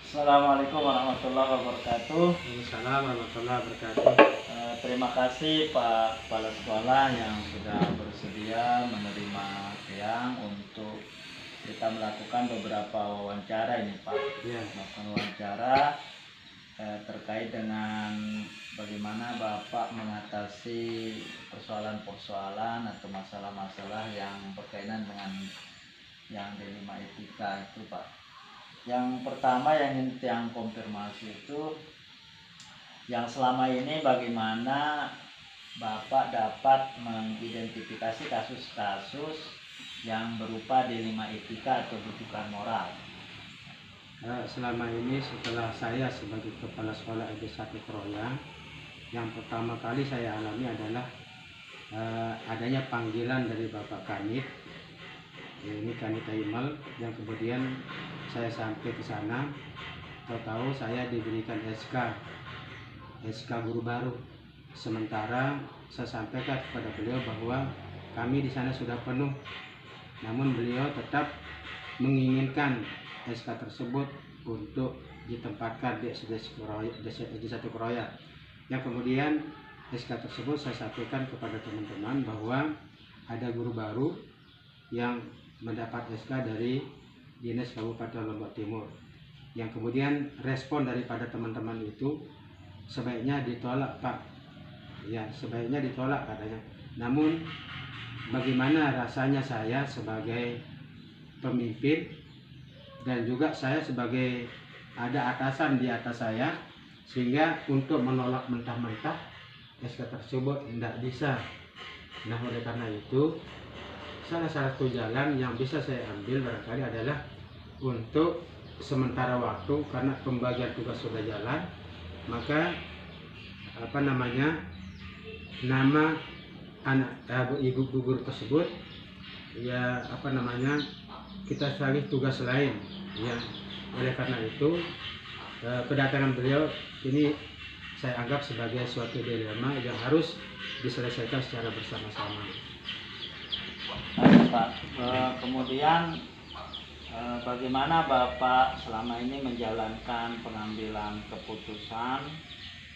Assalamualaikum warahmatullahi wabarakatuh. Waalaikumsalam warahmatullahi wabarakatuh. Terima kasih Pak Kepala Sekolah yang sudah bersedia menerima Eyang untuk kita melakukan beberapa wawancara ini Pak. Ya. Melakukan wawancara terkait dengan bagaimana Bapak mengatasi persoalan-persoalan atau masalah-masalah yang berkaitan dengan yang D5 etika itu Pak. Yang pertama yang ingin yang konfirmasi itu yang selama ini bagaimana Bapak dapat mengidentifikasi kasus-kasus yang berupa D5 etika atau rujukan moral. Selama ini setelah saya sebagai kepala sekolah SD 1 Kroya, yang pertama kali saya alami adalah adanya panggilan dari Bapak Kanit, ini Kanit Taimal, yang kemudian saya sampai ke sana, tahu-tahu saya diberikan SK guru baru. Sementara saya sampaikan kepada beliau bahwa kami di sana sudah penuh, namun beliau tetap menginginkan SK tersebut untuk ditempatkan di SD 1 Kroya. Yang kemudian SK tersebut saya sampaikan kepada teman-teman bahwa ada guru baru yang mendapat SK dari Dinas Kabupaten Lombok Timur. Yang kemudian respon daripada teman-teman itu sebaiknya ditolak Pak. Ya, sebaiknya ditolak katanya. Namun bagaimana rasanya saya sebagai pemimpin dan juga saya sebagai ada atasan di atas saya, sehingga untuk menolak mentah-mentah SK tersebut tidak bisa. Nah, oleh karena itu salah satu jalan yang bisa saya ambil barangkali adalah untuk sementara waktu, karena pembagian tugas sudah jalan, maka nama anak ibu gugur tersebut ya kita salih tugas lain ya. Oleh karena itu kedatangan beliau ini saya anggap sebagai suatu dilema yang harus diselesaikan secara bersama-sama. Pak, kemudian bagaimana Bapak selama ini menjalankan pengambilan keputusan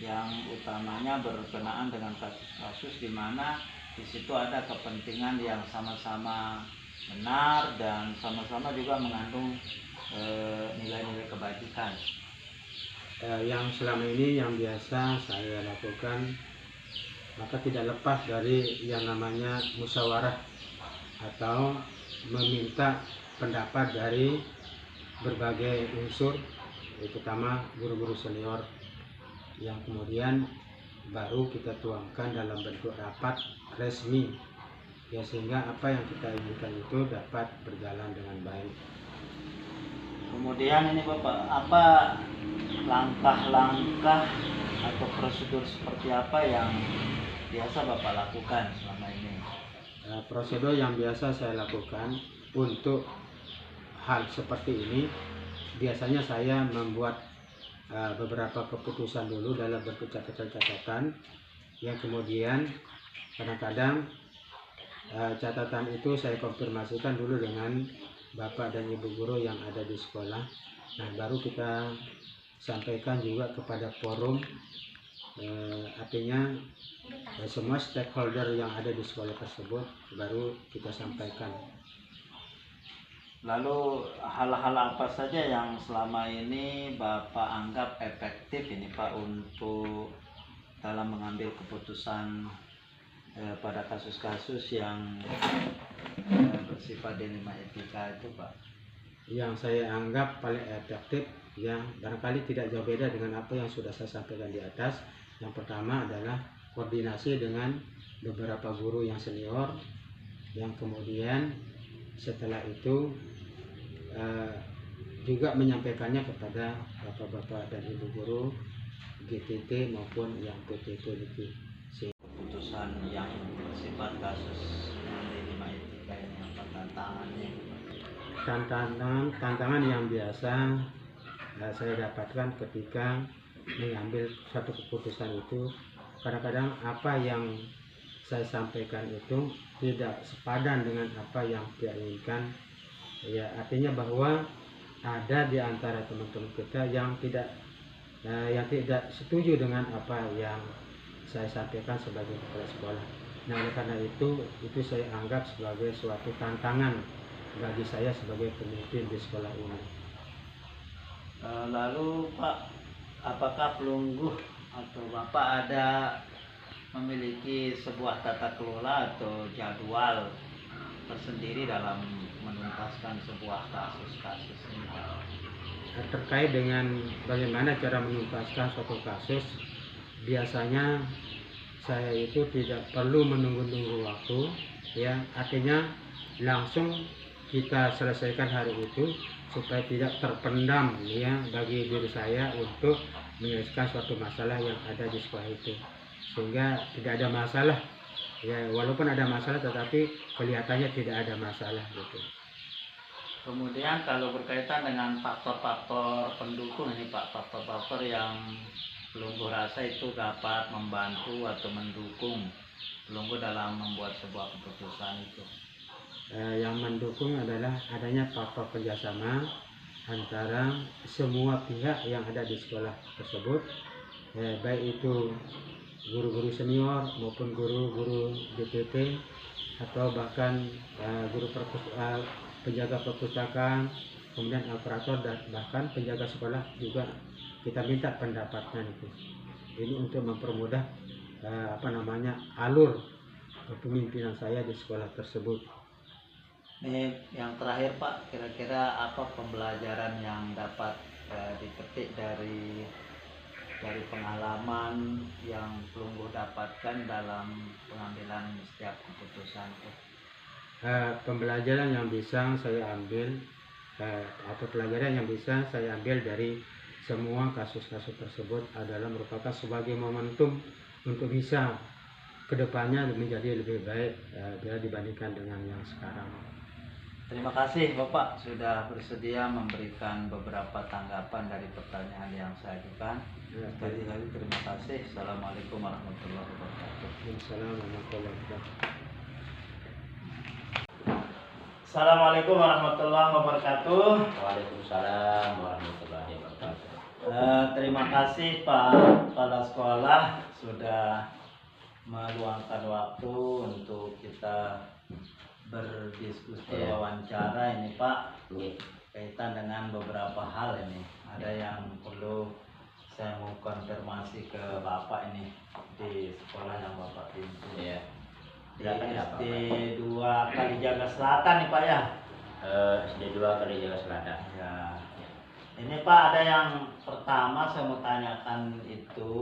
yang utamanya berkenaan dengan kasus-kasus di mana di situ ada kepentingan yang sama-sama benar dan sama-sama juga mengandung nilai-nilai kebajikan. Yang selama ini yang biasa saya lakukan, maka tidak lepas dari yang namanya musyawarah atau meminta pendapat dari berbagai unsur, terutama guru-guru senior, yang kemudian baru kita tuangkan dalam bentuk rapat resmi ya, sehingga apa yang kita inginkan itu dapat berjalan dengan baik. Kemudian ini Bapak, apa langkah-langkah atau prosedur seperti apa yang biasa Bapak lakukan selama ini? Prosedur yang biasa saya lakukan untuk hal seperti ini, biasanya saya membuat beberapa keputusan dulu dalam bentuk catatan-catatan, yang kemudian kadang-kadang catatan itu saya konfirmasikan dulu dengan Bapak dan Ibu guru yang ada di sekolah. Nah, baru kita sampaikan juga kepada forum, artinya semua stakeholder yang ada di sekolah tersebut baru kita sampaikan. Lalu hal-hal apa saja yang selama ini Bapak anggap efektif ini Pak untuk dalam mengambil keputusan pada kasus-kasus yang bersifat D5 etika itu Pak? Yang saya anggap paling efektif ya, barangkali tidak jauh beda dengan apa yang sudah saya sampaikan di atas. Yang pertama adalah koordinasi dengan beberapa guru yang senior, yang kemudian setelah itu juga menyampaikannya kepada bapak-bapak dan ibu guru GTT maupun yang PTT. Keputusan yang bersifat kasus D5 etika ini apa tantangannya? Tantangan yang biasa saya dapatkan ketika mengambil satu keputusan itu, kadang-kadang apa yang saya sampaikan itu tidak sepadan dengan apa yang dia inginkan. Ya, artinya bahwa ada di antara teman-teman kita yang tidak setuju dengan apa yang saya sampaikan sebagai kepala sekolah. Nah, oleh karena itu saya anggap sebagai suatu tantangan bagi saya sebagai pemimpin di sekolah ini. Lalu Pak, apakah Pelungguh atau Bapak ada memiliki sebuah tata kelola atau jadwal tersendiri dalam menuntaskan sebuah kasus-kasus ini? Terkait dengan bagaimana cara menuntaskan suatu kasus, biasanya saya itu tidak perlu menunggu-nunggu waktu, ya, artinya langsung kita selesaikan hari itu supaya tidak terpendam, ya, bagi diri saya untuk menyelesaikan suatu masalah yang ada di sekolah itu, sehingga tidak ada masalah, ya, walaupun ada masalah tetapi kelihatannya tidak ada masalah gitu. Kemudian kalau berkaitan dengan faktor-faktor pendukung ini Pak, faktor-faktor yang Pelungguh rasa itu dapat membantu atau mendukung Pelungguh dalam membuat sebuah keputusan itu. Yang mendukung adalah adanya faktor kerjasama antara semua pihak yang ada di sekolah tersebut, baik itu guru-guru senior maupun guru-guru DPP atau bahkan penjaga perpustakaan, kemudian operator dan bahkan penjaga sekolah juga kita minta pendapatnya itu. Ini untuk mempermudah alur kepemimpinan saya di sekolah tersebut. Ini yang terakhir Pak, kira-kira apa pembelajaran yang dapat dipetik dari pengalaman yang Pelungguh dapatkan dalam pengambilan setiap keputusan itu? Pembelajaran yang bisa saya ambil atau pelajaran yang bisa saya ambil dari semua kasus-kasus tersebut adalah merupakan sebagai momentum untuk bisa kedepannya menjadi lebih baik bila dibandingkan dengan yang sekarang. Terima kasih Bapak sudah bersedia memberikan beberapa tanggapan dari pertanyaan yang saya ajukan. Sekali lagi terima kasih. Assalamualaikum warahmatullahi wabarakatuh. Assalamualaikum warahmatullahi wabarakatuh. Assalamualaikum warahmatullahi wabarakatuh. Waalaikumsalam warahmatullahi wabarakatuh. Terima kasih Pak Kepala Sekolah sudah meluangkan waktu untuk kita berdiskusi wawancara ini Pak, kaitan dengan beberapa hal ini. Ada yang perlu saya mau konfirmasi ke Bapak ini di sekolah yang Bapak pimpin. Ya. Di SD 2 Kalijaga Selatan nih Pak ya. SD 2 Kalijaga Selatan. Ya. Ini Pak, ada yang pertama saya mau tanyakan itu,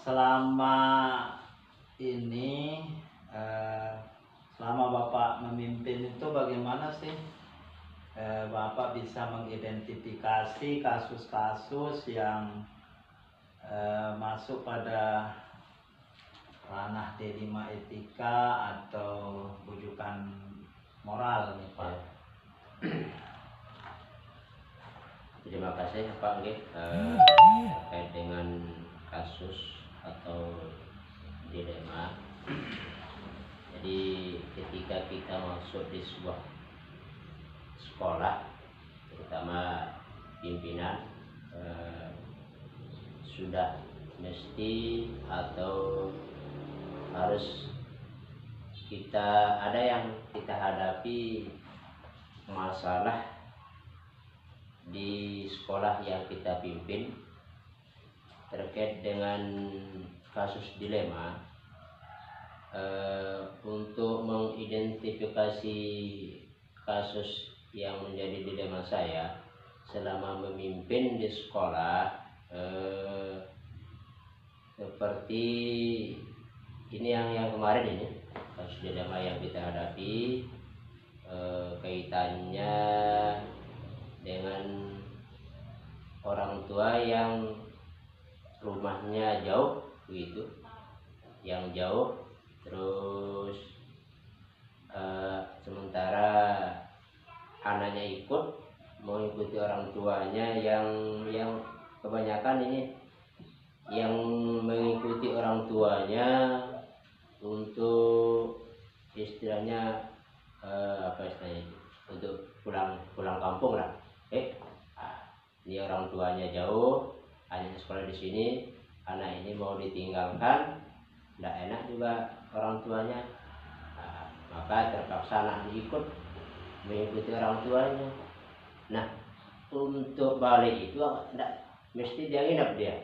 selama ini selama Bapak memimpin itu bagaimana sih Bapak bisa mengidentifikasi kasus-kasus yang masuk pada ranah D5 etika atau rujukan moral nih Pak? Terima kasih Pak terkait dengan kasus atau dilema. Jadi ketika kita masuk di sebuah sekolah, terutama pimpinan, sudah mesti atau harus ada yang kita hadapi masalah di sekolah yang kita pimpin terkait dengan kasus dilema. Untuk mengidentifikasi kasus yang menjadi dilema saya selama memimpin di sekolah, seperti ini yang kemarin ini kasus dilema yang kita hadapi, kaitannya dengan orang tua yang rumahnya jauh begitu, yang jauh, terus sementara anaknya ikut mengikuti orang tuanya yang kebanyakan ini yang mengikuti orang tuanya untuk istilahnya untuk pulang kampung lah, ah, ini orang tuanya jauh, hanya sekolah di sini, anak ini mau ditinggalkan, tidak enak juga orang tuanya. Maka terpaksa anak ikut mengikuti orang tuanya. Nah, untuk balik itu tidak mesti dia nginep dia.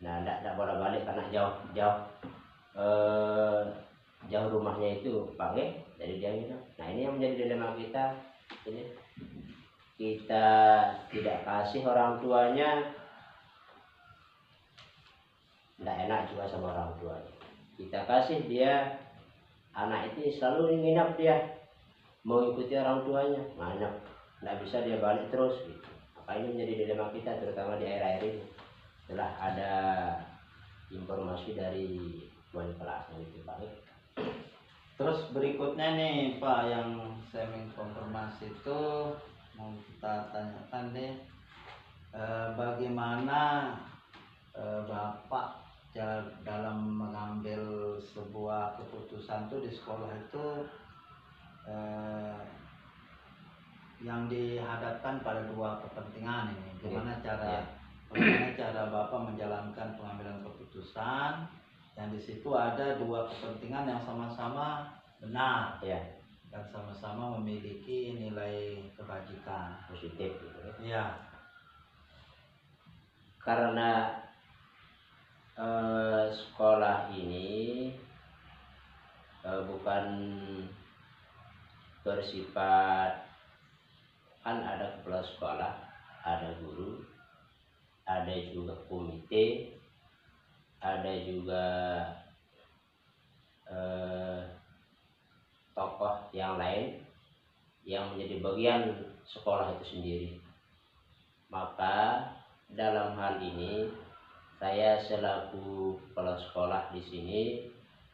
Nah, tidak boleh balik karena jauh rumahnya itu panggil, jadi dia nginep. Nah, ini yang menjadi dilema kita. Ini kita tidak kasih orang tuanya, tidak enak juga sama orang tuanya. Kita kasih dia, anak itu selalu nginap dia, mengikuti orang tuanya, banyak, tidak bisa dia balik terus gitu. Maka ini menjadi dilema kita, terutama di akhir-akhir ini. Setelah ada informasi dari wali kelasnya itu Pak. Terus berikutnya nih Pak, yang saya ingin konfirmasi itu mau kita tanyakan nih, bagaimana Bapak dalam mengambil sebuah keputusan tuh di sekolah itu yang dihadapkan pada dua kepentingan ini. Bagaimana cara Bapak menjalankan pengambilan keputusan yang di situ ada dua kepentingan yang sama-sama benar dan sama-sama memiliki nilai kebajikan Positif gitu ya. Iya. Karena sekolah ini bukan bersifat, kan ada kepala sekolah, ada guru, ada juga komite, ada juga tokoh yang lain yang menjadi bagian sekolah itu sendiri. Maka dalam hal ini saya selaku kepala sekolah di sini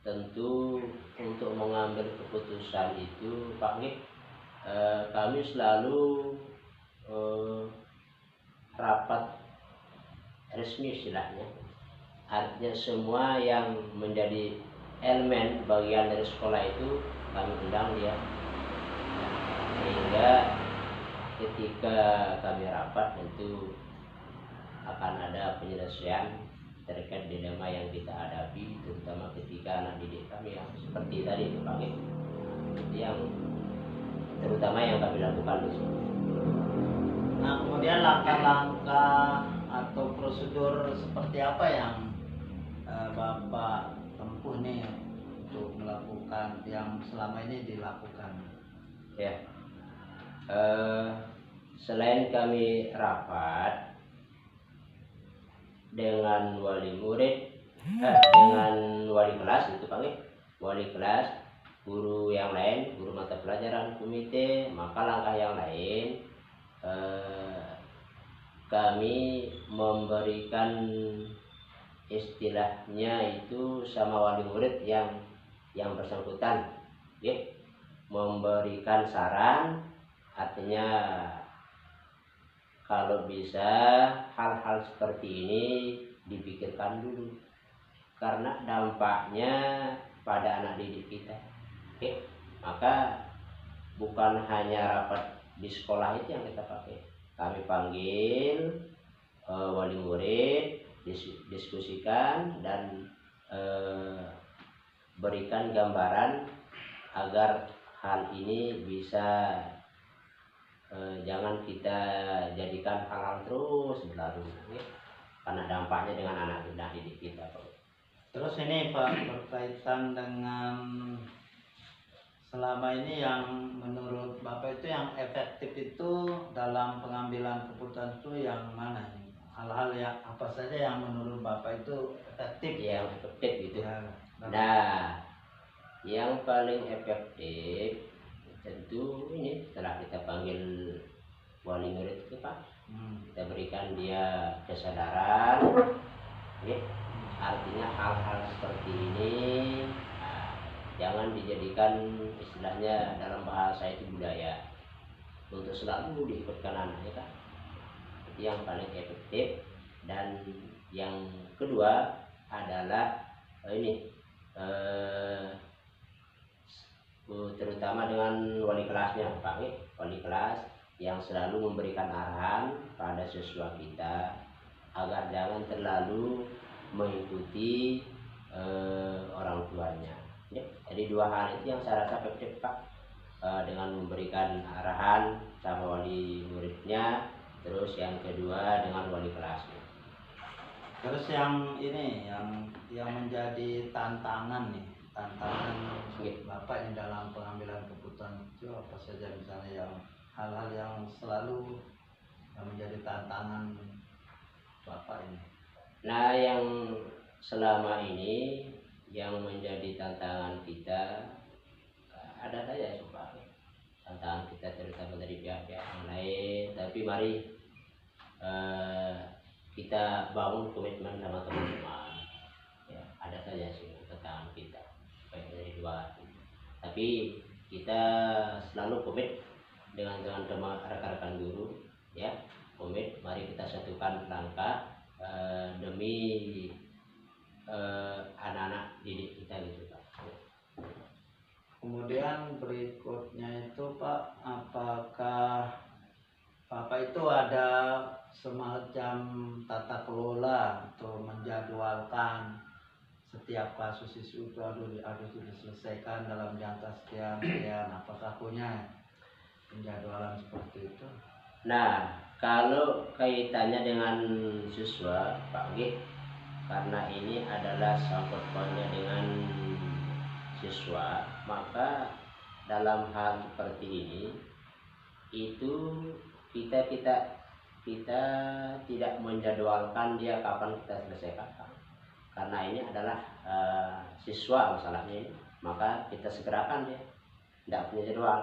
tentu untuk mengambil keputusan itu Pak kami selalu rapat resmi istilahnya. Artinya semua yang menjadi elemen bagian dari sekolah itu kami undang dia. Sehingga ketika kami rapat tentu akan ada penyelesaian terkait dilema yang kita hadapi, terutama ketika anak didik kami yang seperti tadi itu Pak, yang terutama yang kami lakukan di sini. Nah, kemudian langkah-langkah atau prosedur seperti apa yang Bapak tempuh nih untuk melakukan yang selama ini dilakukan? Ya, selain kami rapat dengan wali murid, dengan wali kelas itu Pak, wali kelas, guru yang lain, guru mata pelajaran, komite, maka langkah yang lain kami memberikan istilahnya itu sama wali murid yang bersangkutan, ya, memberikan saran, artinya kalau bisa hal-hal seperti ini dipikirkan dulu karena dampaknya pada anak didik kita. Oke, maka bukan hanya rapat di sekolah itu yang kita pakai. Kami panggil wali murid, diskusikan dan berikan gambaran agar hal ini bisa jangan kita jadikan hal-hal terus berlalu, ya, karena dampaknya dengan anak didik kita. Terus ini Pak, berkaitan dengan selama ini yang menurut Bapak itu yang efektif itu dalam pengambilan keputusan itu yang mana? Hal-hal yang apa saja yang menurut Bapak itu efektif? Yang efektif gitu. Ya, nah, yang paling efektif tentu ini setelah kita panggil wali murid itu Pak, kita berikan dia kesadaran, ya, artinya hal-hal seperti ini jangan dijadikan istilahnya dalam bahasa itu budaya untuk selalu diikutkan anaknya kan. Itu yang paling efektif. Dan yang kedua adalah ini terutama dengan wali kelasnya Pak, wali kelas yang selalu memberikan arahan pada siswa kita agar jangan terlalu mengikuti orang tuanya. Ya, jadi dua hal itu yang saya rasa efektif Pak, dengan memberikan arahan sama wali muridnya, terus yang kedua dengan wali kelasnya. Terus yang ini yang menjadi tantangan Bapak yang dalam pengambilan keputusan itu apa saja, misalnya yang hal-hal yang selalu yang menjadi tantangan Bapak ini? Nah, yang selama ini yang menjadi tantangan kita ada saja Pak. Tantangan kita terutama dari pihak-pihak yang lain, tapi mari kita bangun komitmen sama teman-teman. Ya, ada saja sih tantangan kita baik dari dua, tapi kita selalu komit dengan teman-teman rekan-rekan guru, ya, komit mari kita satukan langkah demi anak-anak didik kita gitu Pak. Kemudian berikutnya itu Pak, apakah Bapak itu ada semacam tata kelola atau menjadwalkan setiap kasus isu itu harus diselesaikan dalam jangka sekian, apakah punya penjadwalan seperti itu? Nah, kalau kaitannya dengan siswa Pak G, karena ini adalah sangkut pautnya dengan siswa, maka dalam hal seperti ini itu kita tidak menjadwalkan dia kapan kita selesaikan, karena ini adalah siswa masalahnya ini, maka kita segerakan dia, tidak punya jadwal.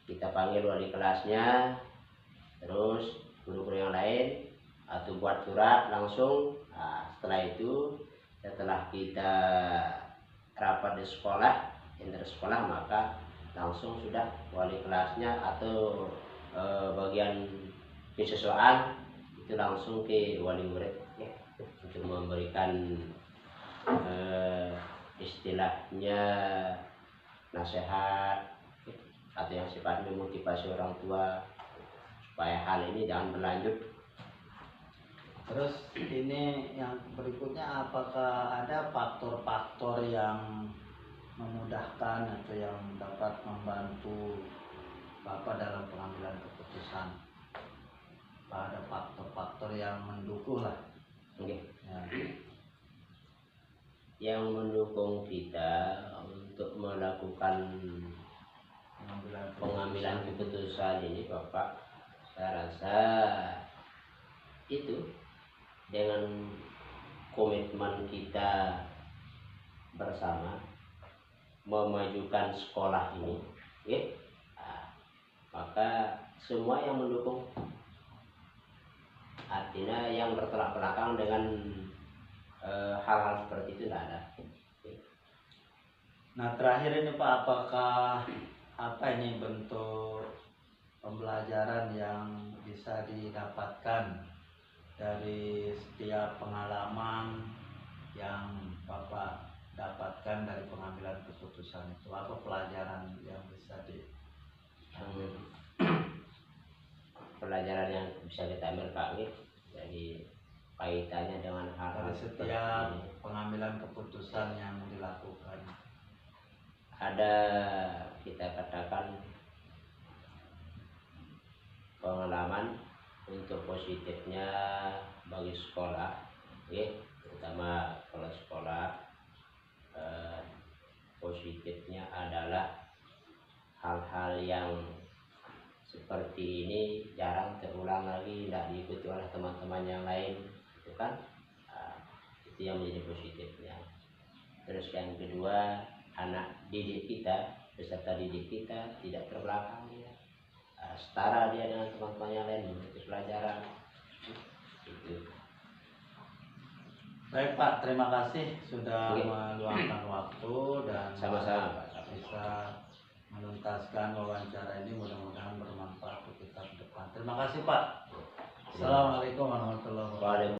Kita panggil wali kelasnya, terus guru-guru yang lain, atau buat surat langsung. Nah, setelah kita rapat di sekolah, inter sekolah, maka langsung sudah wali kelasnya atau bagian kesiswaan itu langsung ke wali murid, ya, untuk memberikan istilahnya nasihat atau yang sifatnya motivasi orang tua supaya hal ini jangan berlanjut. Terus ini yang berikutnya, apakah ada faktor-faktor yang memudahkan atau yang dapat membantu Bapak dalam pengambilan keputusan? Ada faktor-faktor yang mendukung lah. Okay. Ya. Yang mendukung kita untuk melakukan pengambilan keputusan ini Bapak, saya rasa itu dengan komitmen kita bersama memajukan sekolah ini, ya, maka semua yang mendukung, artinya yang bertolak belakang dengan hal-hal seperti itu tidak ada. Nah, terakhir ini Pak, apakah ini bentuk pembelajaran yang bisa didapatkan dari setiap pengalaman yang Bapak dapatkan dari pengambilan keputusan itu? Apa pelajaran yang bisa diambil? Pelajaran yang bisa kita ambil Pak, jadi kaitannya dengan hal-hal Dari setiap pengambilan keputusan yang dilakukan, ada, kita katakan, pengalaman untuk positifnya bagi sekolah, ya, terutama kalau sekolah positifnya adalah hal-hal yang seperti ini jarang terulang lagi, tidak diikuti oleh teman-teman yang lain, itu kan. Itu yang menjadi positifnya. Terus yang kedua, anak didik kita, peserta didik kita tidak terbelakang dia, setara dia dengan teman-teman yang lain mengikuti pelajaran itu. Baik Pak, terima kasih sudah meluangkan waktu dan Sama-sama Pak. bisa menuntaskan wawancara ini, mudah-mudahan bermanfaat untuk kita ke depan. Terima kasih Pak. Assalamualaikum warahmatullahi wabarakatuh.